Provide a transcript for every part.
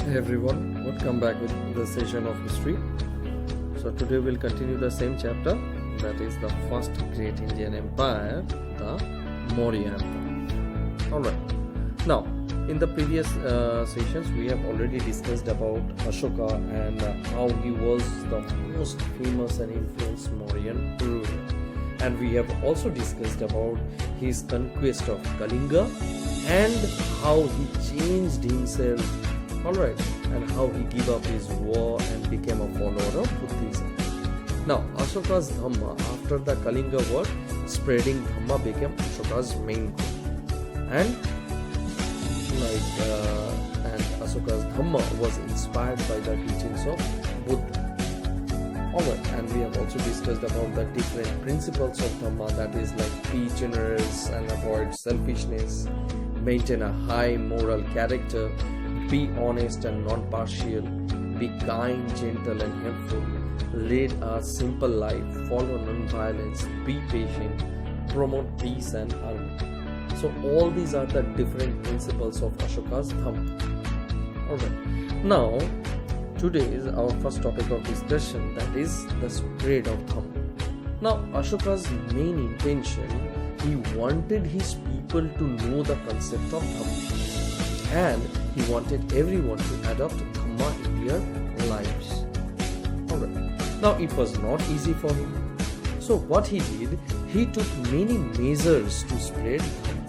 Hey everyone, welcome back with the session of history. So today we'll continue the same chapter, that is the first great Indian empire, the Mauryan. Alright, now in the previous sessions we have already discussed about Ashoka and how he was the most famous and influenced Mauryan ruler. And we have also discussed about his conquest of Kalinga and how he changed himself, alright, and how he gave up his war and became a follower of Buddhism. Now, Ashoka's Dharma, after the Kalinga war, spreading Dharma became Ashoka's main goal. And Ashoka's Dharma was inspired by the teachings of Buddha. Alright, and we have also discussed about the different principles of Dharma, that is like be generous and avoid selfishness, maintain a high moral character, be honest and non-partial, be kind, gentle and helpful, lead a simple life, follow non-violence, be patient, promote peace and harmony. So all these are the different principles of Ashoka's Dharma. Alright, now today is our first topic of discussion, that is the spread of Dharma. Now Ashoka's main intention, he wanted his people to know the concept of Dharma, and he wanted everyone to adopt Dharma in their lives. Alright, now it was not easy for him. So what he did, he took many measures to spread Dharma.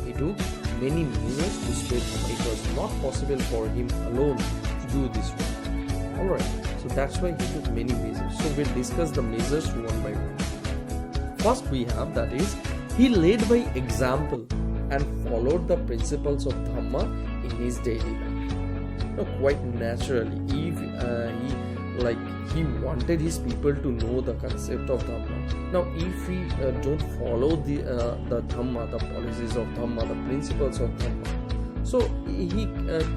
He took many measures to spread Dharma. It was not possible for him alone to do this work. Alright, so that's why he took many measures. So we'll discuss the measures one by one. First we have, that is, he led by example and followed the principles of Dharma in his daily life. Now, quite naturally, if he wanted his people to know the concept of Dharma. Now, if we don't follow the Dharma, the policies of Dharma, the principles of Dharma, so he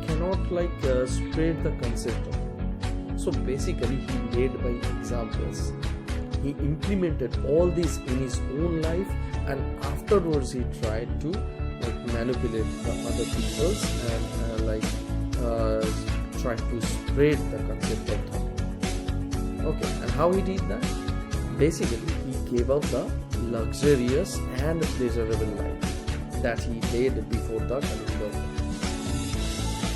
cannot spread the concept of Dharma. So basically, he led by examples. He implemented all this in his own life, and afterwards he tried to manipulate the other peoples and try to spread the concept of Dharma. Okay, and how he did that? Basically, he gave up the luxurious and pleasurable life that he led before the Kalinga war.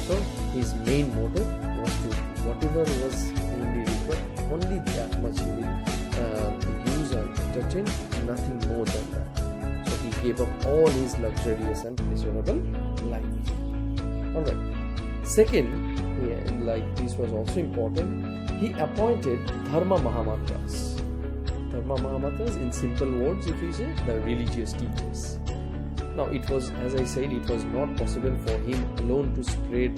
So his main motto was to whatever was mainly required, only that much he will use and entertain, nothing more than that. So he gave up all his luxurious and pleasurable life. Alright. Second, this was also important, he appointed Dharma Mahamantras. Dharma Mahamantras, in simple words, if we say, the religious teachers. Now it was, as I said, it was not possible for him alone to spread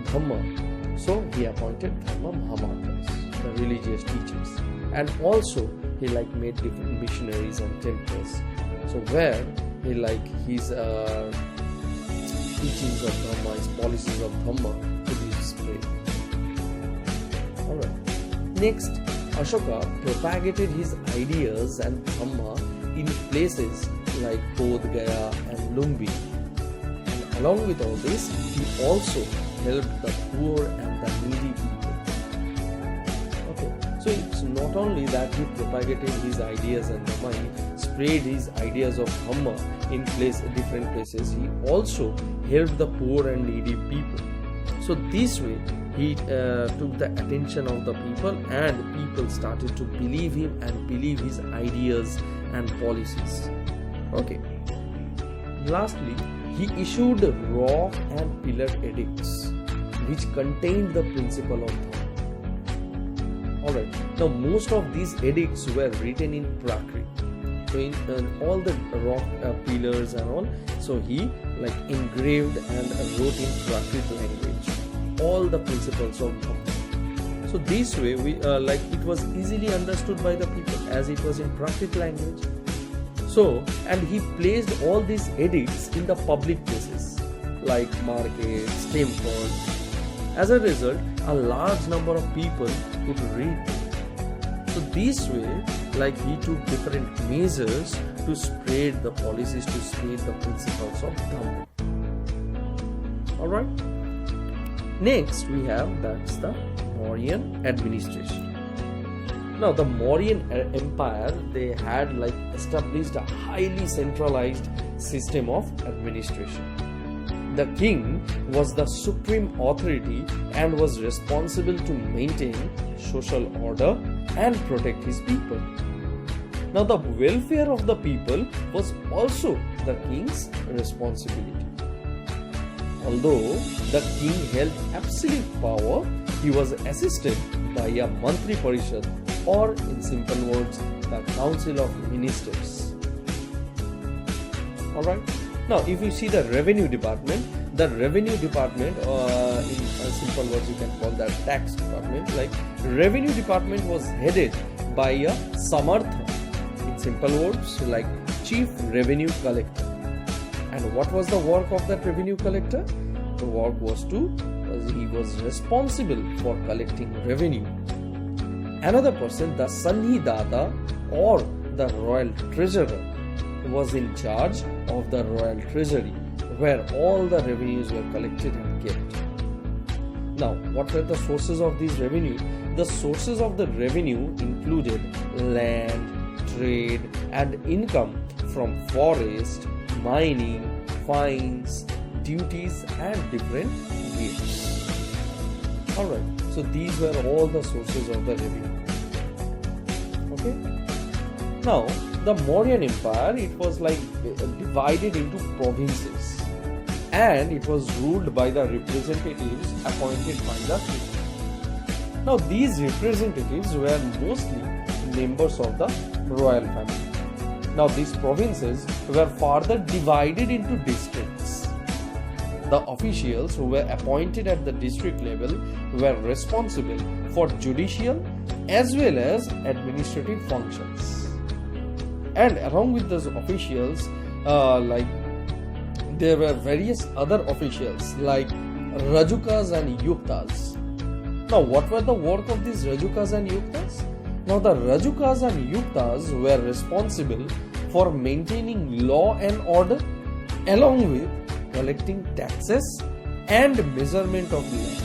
Dhamma. So he appointed Dharma Mahamantras, the religious teachers. And also he made different missionaries and temples. So where he his teachings of Dhamma, his policies of Dhamma to be spread. Alright. Next, Ashoka propagated his ideas and Dhamma in places like Bodh Gaya and Lumbi. And along with all this, he also helped the poor and the needy people. Okay, so it's not only that he propagated his ideas and Dhamma, he spread his ideas of Dhamma in different places, he also helped the poor and needy people. So this way, he took the attention of the people, and people started to believe him and believe his ideas and policies. Okay. Lastly, he issued rock and pillar edicts which contained the principle of Dharma. Alright. Now most of these edicts were written in Prakrit. So in all the rock pillars and all, so he engraved and wrote in Prakrit language all the principles of Dharma. So this way we it was easily understood by the people as it was in Prakrit language. So, and he placed all these edicts in the public places like markets, temples. As a result, a large number of people could read. So this way, he took different measures to spread the policies, to spread the principles of Dharma. Alright? Next we have that's the Mauryan Administration. Now the Mauryan Empire, they had like established a highly centralized system of administration. The king was the supreme authority and was responsible to maintain social order and protect his people. Now the welfare of the people was also the king's responsibility. Although the king held absolute power, he was assisted by a Mantri Parishad, or in simple words, the Council of Ministers. Alright. Now, if you see the revenue department, in simple words, you can call that tax department. Like, revenue department was headed by a Samartha. In simple words, like Chief Revenue Collector. And what was the work of that revenue collector? The work was he was responsible for collecting revenue. Another person, the Sanhidata or the royal treasurer, was in charge of the royal treasury, where all the revenues were collected and kept. Now, what were the sources of this revenue? The sources of the revenue included land, trade, and income from forest, mining, fines, duties, and different gifts. Alright, so these were all the sources of the revenue. Okay. Now, the Mauryan Empire, it was like divided into provinces, and it was ruled by the representatives appointed by the king. Now, these representatives were mostly members of the royal family. Now, these provinces were further divided into districts. The officials who were appointed at the district level were responsible for judicial as well as administrative functions. And along with those officials, there were various other officials like Rajukas and Yuktas. Now, what were the work of these Rajukas and Yuktas? Now, the Rajukas and Yuktas were responsible for maintaining law and order, along with collecting taxes and measurement of land.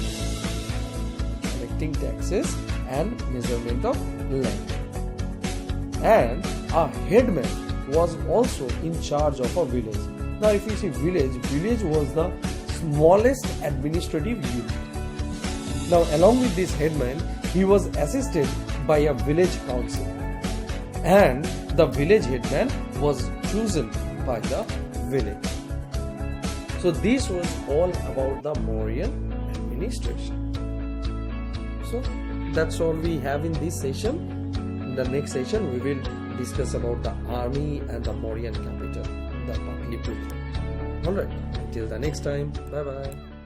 Collecting taxes and measurement of land. And a headman was also in charge of a village. Now, if you see village was the smallest administrative unit. Now, along with this headman, he was assisted by a village council, and the village headman was chosen by the village. So this was all about the Mauryan administration. So that's all we have in this session. In the next session, we will discuss about the army and the Mauryan capital, the Patliputra. Alright, until the next time, bye bye.